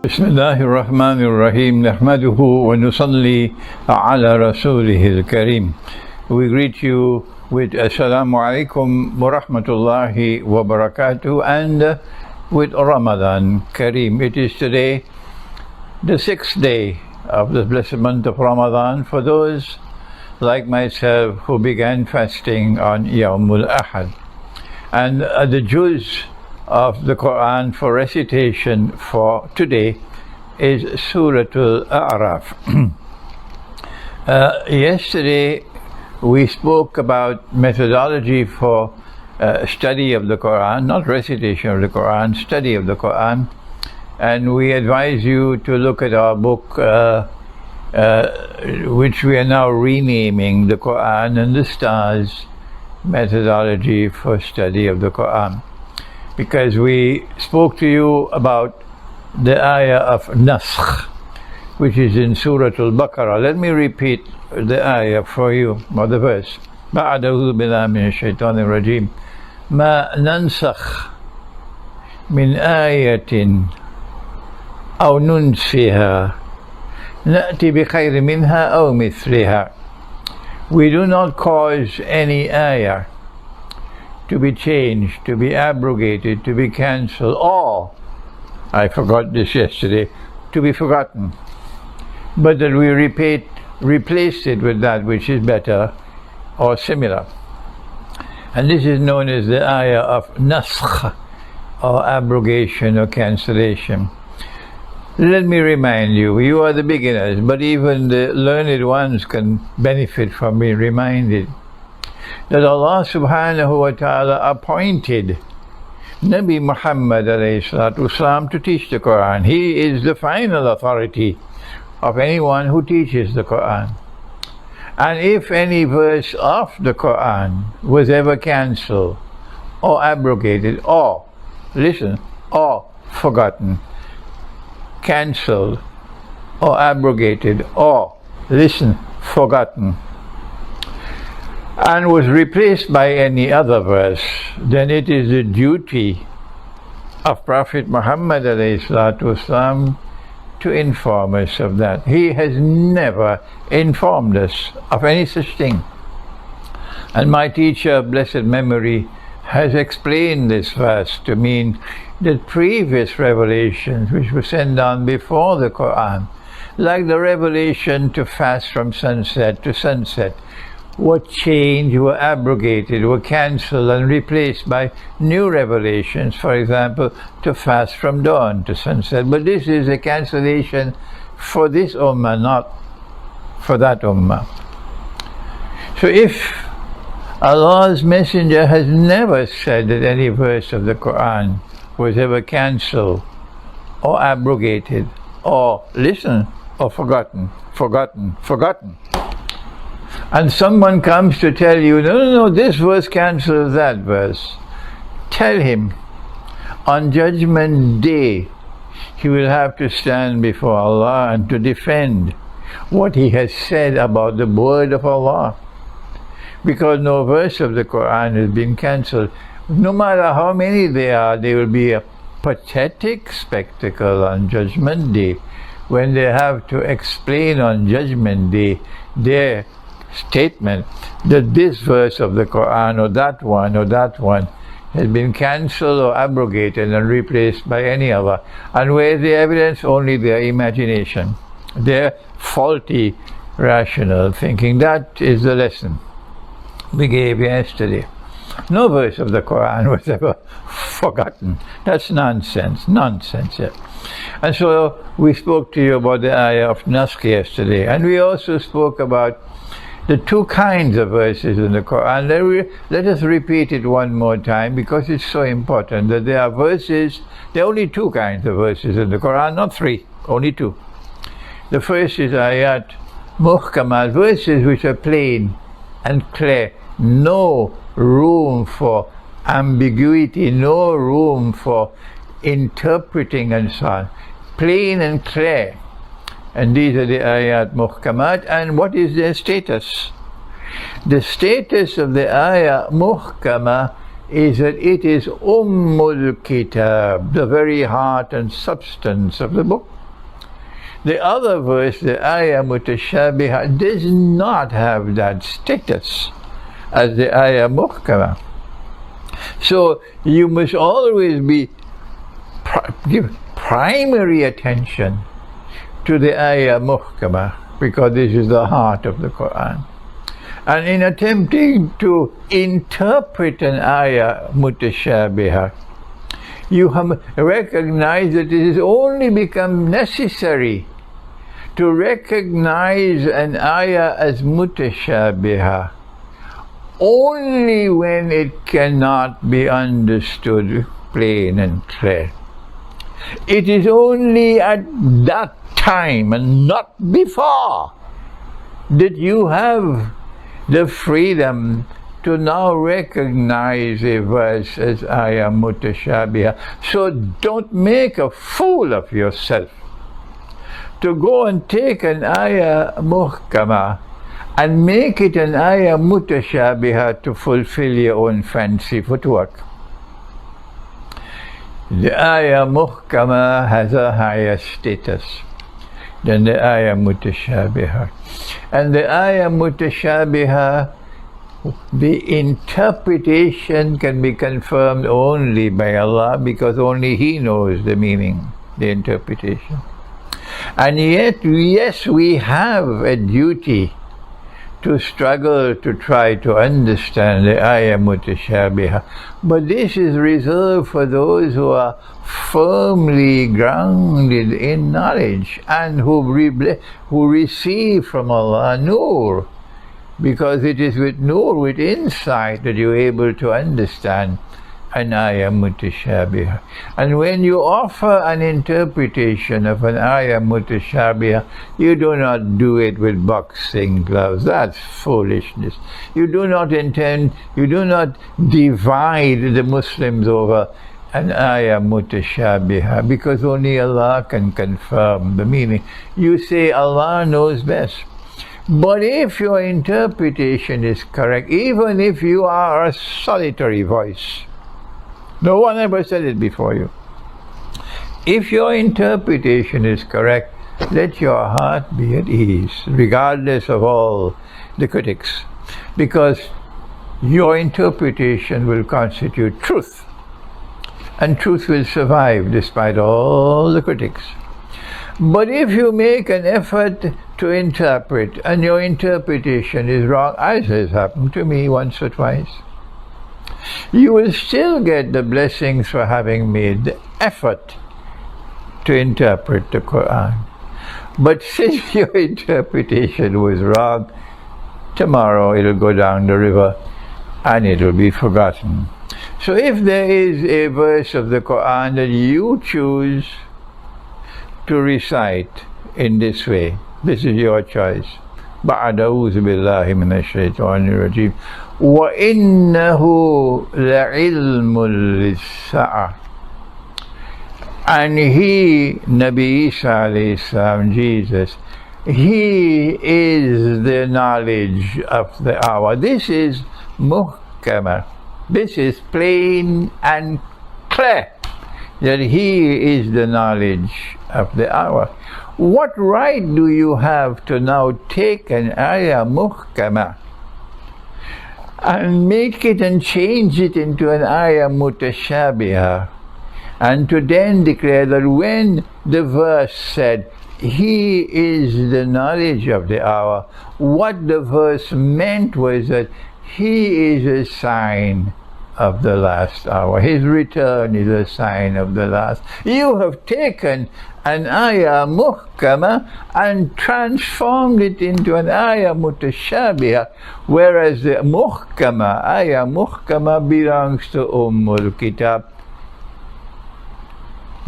Bismillahirrahmanirrahim. Nahmaduhu wa nusalli ala rasulihil kareem. We greet you with Assalamu alaikum wa rahmatullahi wa barakatuh and with Ramadan Kareem. It is today the 6th day of the blessed month of Ramadan for those like myself who began fasting on Yawmul Ahad. And the juz of the Quran for recitation for today is Surah Al-A'raf. Yesterday we spoke about methodology for study of the Quran, not recitation of the Quran, study of the Quran, and we advise you to look at our book which we are now renaming the Quran and the Stars, Methodology for Study of the Quran, because we spoke to you about the ayah of Naskh, which is in Surah Al-Baqarah. Let me repeat the ayah for you, or the verse. بَعْدَهُ بِاللَّهِ مِنَ الشَّيْطَانِ الرَّجِيمِ مَا نَنْسَخْ مِنْ آيَةٍ أَوْ نُنْسِهَا نَأْتِ بِخَيْرٍ مِنْهَا أَوْ مِثْلِهَا. We do not cause any ayah to be changed, to be abrogated, to be cancelled, or, I forgot this yesterday, to be forgotten, but that we replace it with that which is better or similar. And this is known as the ayah of naskh, or abrogation or cancellation. Let me remind you, you are the beginners, but even the learned ones can benefit from being reminded that Allah subhanahu wa ta'ala appointed Nabi Muhammad ﷺ to teach the Quran. He is the final authority of anyone who teaches the Quran. And if any verse of the Quran was ever cancelled or abrogated or, listen, or forgotten, cancelled or abrogated or, listen, forgotten, and was replaced by any other verse, then it is the duty of Prophet Muhammad ﷺ to inform us of that. He has never informed us of any such thing. And my teacher, blessed memory, has explained this verse to mean that previous revelations which were sent down before the Quran, like the revelation to fast from sunset to sunset, were changed, were abrogated, were cancelled and replaced by new revelations, for example, to fast from dawn to sunset. But this is a cancellation for this ummah, not for that ummah. So if Allah's Messenger has never said that any verse of the Quran was ever cancelled or abrogated or, listen, or forgotten, and someone comes to tell you, no, this verse cancels that verse, tell him on Judgment Day he will have to stand before Allah and to defend what he has said about the word of Allah, because no verse of the Quran has been cancelled. No matter how many there are, there will be a pathetic spectacle on Judgment Day when they have to explain on Judgment Day their statement that this verse of the Quran or that one has been cancelled or abrogated and replaced by any other. And where is the evidence? Only their imagination, their faulty rational thinking. That is the lesson we gave yesterday. No verse of the Quran was ever forgotten. That's nonsense, yeah. And so we spoke to you about the ayah of Naskh yesterday, and we also spoke about the two kinds of verses in the Quran. Let us repeat it one more time, because it's so important that there are verses, there are only two kinds of verses in the Quran, not three, only two. The first is ayat muhkamat, verses which are plain and clear, no room for ambiguity, no room for interpreting and so on, plain and clear. And these are the ayat muhkamat. And what is their status? The status of the ayah muhkama is that it is Kitab, the very heart and substance of the book. The other verse, the ayah mutashabihah, does not have that status as the ayah muhkama. So you must always give primary attention to the ayah muhkama, because this is the heart of the Quran. And in attempting to interpret an ayah mutashabihah, you have recognized that it has only become necessary to recognize an ayah as mutashabihah only when it cannot be understood plain and clear. It is only at that time and not before that you have the freedom to now recognize a verse as ayah mutashabihah. So don't make a fool of yourself to go and take an ayah muhkama and make it an ayah mutashabihah to fulfill your own fancy footwork. The ayah muhkama has a higher status than the ayah mutashabihah. And the ayah mutashabihah, the interpretation can be confirmed only by Allah, because only He knows the meaning, the interpretation. And yet, yes, we have a duty to struggle to try to understand the ayah mutashabihah, but this is reserved for those who are firmly grounded in knowledge and who receive from Allah nur, because it is with nur, with insight, that you're able to understand an ayah mutashabihah. And when you offer an interpretation of an ayah mutashabihah, you do not do it with boxing gloves. That's foolishness. You do not divide the Muslims over an ayah mutashabihah, because only Allah can confirm the meaning. You say Allah knows best. But if your interpretation is correct, even if you are a solitary voice, no one ever said it before you, if your interpretation is correct, let your heart be at ease, regardless of all the critics, because your interpretation will constitute truth, and truth will survive despite all the critics. But if you make an effort to interpret and your interpretation is wrong, as has happened to me once or twice, you will still get the blessings for having made the effort to interpret the Quran. But since your interpretation was wrong, tomorrow it'll go down the river and it'll be forgotten. So if there is a verse of the Quran that you choose to recite in this way, this is your choice. بعد أعوذ بالله من الشيطان الرجيم وإنه لعلم للساعة. And he, Nabi Isa alayhi salam, Jesus, he is the knowledge of the hour. This is muhkama. This is plain and clear, that he is the knowledge of the hour. What right do you have to now take an ayah muhkama and make it and change it into an ayah mutashabihah, and to then declare that when the verse said, he is the knowledge of the hour, what the verse meant was that he is a sign of the last hour. His return is a sign of the last. You have taken an ayah muhkama and transformed it into an ayah mutashabihah, whereas the ayah muhkama belongs to Kitab.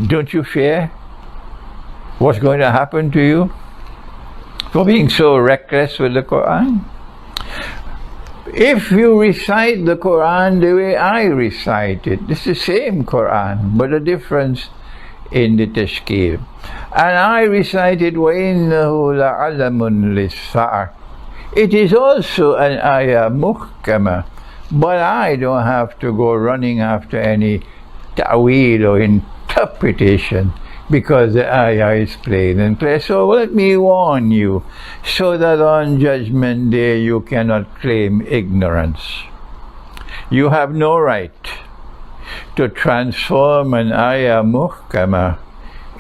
Don't you fear what's going to happen to you for being so reckless with the Quran? If you recite the Quran the way I recite it, it's the same Quran, but a difference in the tashkil. And I recited وَإِنَّهُ لَعَلَمٌ لِلسَّاعَةِ. It is also an ayah muhkama, But I don't have to go running after any ta'wil or interpretation, because the ayah is plain and clear. So let me warn you, so that on Judgment Day you cannot claim ignorance. You have no right to transform an ayah muhkama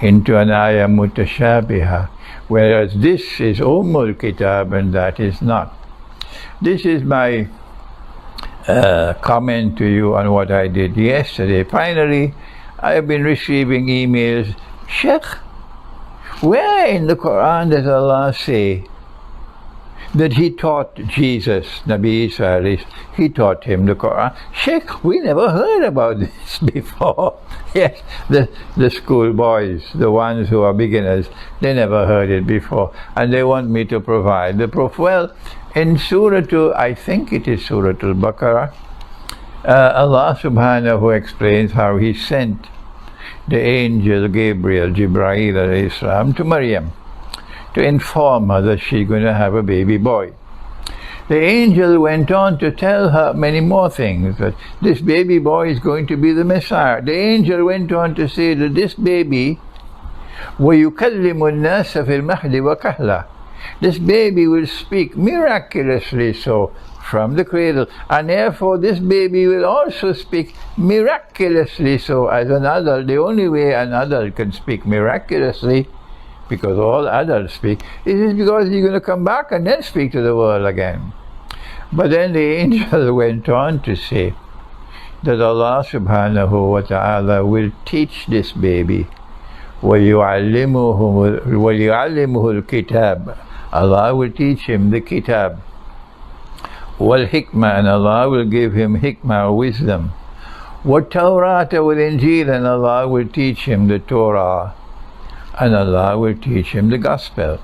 into an ayah mutashabiha, whereas this is Kitab and that is not. This is my comment to you on what I did yesterday. Finally, I have been receiving emails. Sheikh, where in the Quran does Allah say that He taught Jesus, Nabi Isa, He taught him the Quran? Sheikh, we never heard about this before. Yes, the school boys, the ones who are beginners, they never heard it before, and they want me to provide the proof. Well, in I think it is Surah Al-Baqarah, Allah subhanahu explains how He sent the angel Jibreel alayhi salam to Maryam to inform her that she's going to have a baby boy. The angel went on to tell her many more things, that this baby boy is going to be the Messiah. The angel went on to say that this baby وَيُكَلِّمُ النَّاسَ فِي الْمَهْدِ وَكَهْلًا, this baby will speak miraculously so from the cradle, and therefore this baby will also speak miraculously so as an adult. The only way an adult can speak miraculously, because all adults speak, is because you're going to come back and then speak to the world again. But then the angel went on to say that Allah subhanahu wa ta'ala will teach this baby وَيُعَلِّمُهُ الْكِتَابِ, Allah will teach him the kitab, wal-hikmah, and Allah will give him hikmah, wisdom, wat-tawrat wal-injil, and Allah will teach him the Torah, and Allah will teach him the gospel.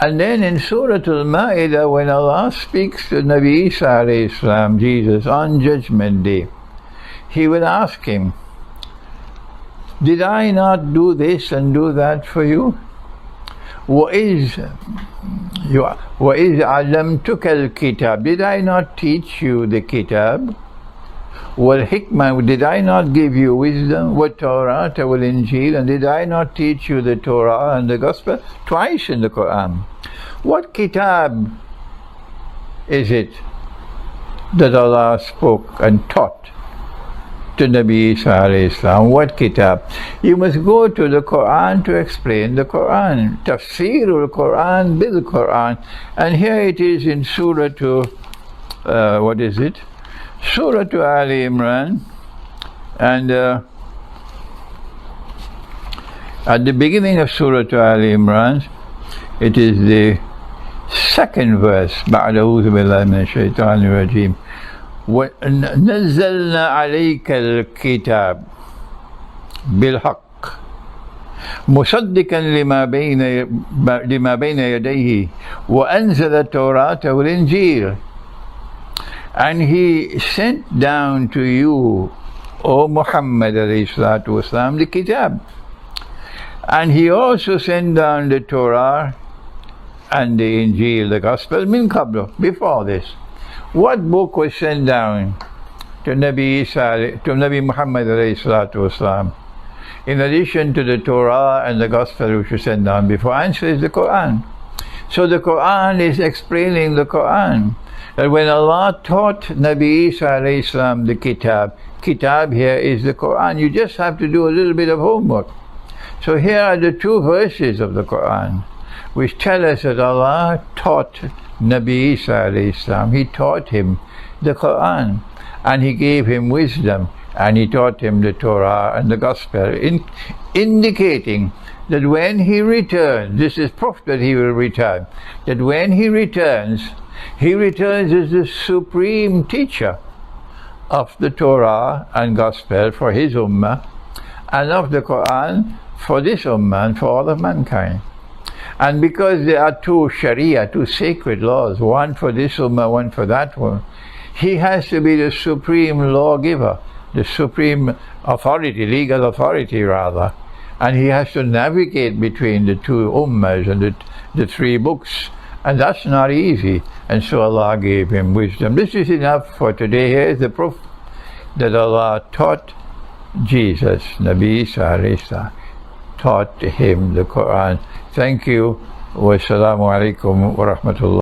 And then in Surah Al-Ma'idah, when Allah speaks to Nabi Isa alayhi salam, Jesus, on Judgment Day, He will ask him, did I not do this and do that for you? وَإِذْ عَلَّمْتُكَ الْكِتَابِ, did I not teach you the kitab? وَالْحِكْمَةِ, did I not give you wisdom? وَالتَّوْرَاةَ وَالْإِنْجِيلَ, and did I not teach you the Torah and the Gospel? Twice in the Quran. What kitab is it that Allah spoke and taught to Nabi Isa alayhi salam? What kitab? You must go to the Quran to explain the Quran. Tafsirul Quran bil Quran. And here it is in Surah what is it? Surah Ali Imran, and at the beginning of Surah Ali Imran, it is the second verse. بَعْدَ أَعُوذُ بِاللَّهِ مِنَ الشَّيْطَانِ الرَّجِيمِ وَنَزَّلْنَا عَلَيْكَ الْكِتَابَ بِالْحَقِّ مُصَدِّقًا لِمَا بَيْنَ يَدَيْهِ وَأَنزَلَ التَّوْرَاةَ وَالْإِنْجِيلَ. And He sent down to you, O Muhammad alayhi salatu wasalam, the kitab. And He also sent down the Torah and the Injil, the Gospel, min qablu, before this. What book was sent down to Nabi Muhammad alayhi salatu wasalam, in addition to the Torah and the Gospel which was sent down before? Answer is the Quran. So the Quran is explaining the Quran. That when Allah taught Nabi Isa alayhi salam the kitab here is the Quran. You just have to do a little bit of homework. So here are the two verses of the Quran which tell us that Allah taught Nabi Isa alayhi salam. He taught him the Quran, and He gave him wisdom, and He taught him the Torah and the Gospel, indicating that when He returns, this is proof that He will return, that when He returns as the supreme teacher of the Torah and Gospel for His Ummah, and of the Quran for this Ummah and for all of mankind. And because there are two Sharia, two sacred laws, one for this Ummah, one for that one, He has to be the supreme lawgiver, the supreme authority, legal authority rather, and He has to navigate between the two Ummahs and the three books And that's not easy. And so Allah gave him wisdom. This is enough for today. Here is the proof that Allah taught Jesus, Nabi Isa, taught him the Quran. Thank you. Wassalamu alaikum wa rahmatullah.